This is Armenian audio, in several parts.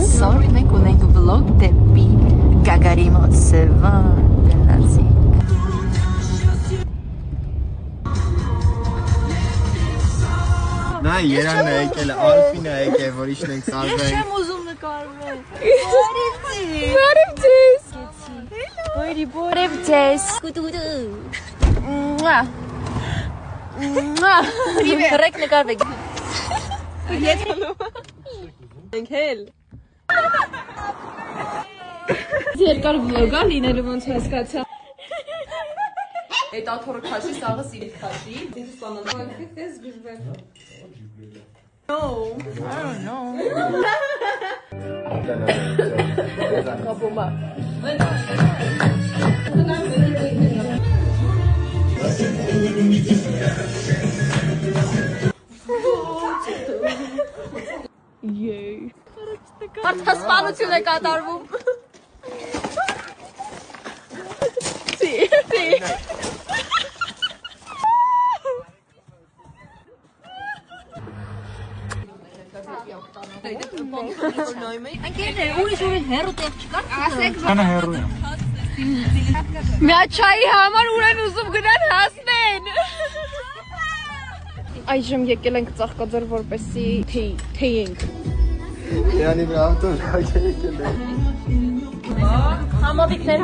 Այսօր մենք ունենք վլոգ դեպի Գագարի մոտ Սևան գնացի։ Նա Երանն է եկել, Ալֆին է եկել, որ իշնենք սարվենք։ Ես չեմ ուզում նկարվել։ Բարև ձեզ։ Կուտուտու։ Ռեք նկարվեք։ Ենք հել։ Երկար վլոգա լինելու ոնց հասկացա։ Այդ աթորը քաշի, սաղը սիրիտ քաշի։ Դու ստանալ։ Ես գժվել։ No, I don't know. Կապոմա։ Եյ։ Արդասպանություն է կատարվում։ Սի։ Անկերներ, ուրիշ հեռու տեղ չկար։ Ասեք, Կանա հեռու եմ։ Միաչայի համար ուր են ուզում գնան հասնեն։ Այժմ եկել ենք Ծաղկաձոր, որպեսի թեյենք։ Յանի վրա ավտոն եկել է։ Համավիկներ։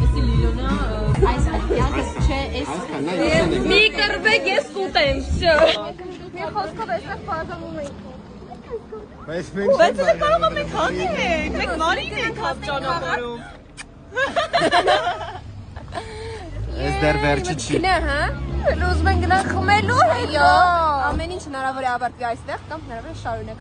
Էսի լիլոնա, այս յակս չէ, էս։ Մի կրվեք ես կուտեմ, վсё։ Մի խոսքով էստեղ բազանում ենք։ Բայց մենք Բայց դա կարող է մենք հանդիպենք, մենք նարին ենք հաց ճանապարհում։ Այս դեռ վերջը չի։ Գնա, հա։ Ուզում են գնան խմելու, հետո Ամեն ինչ հնարավոր է ավարտվի այստեղ կամ հնարավոր է շարունակ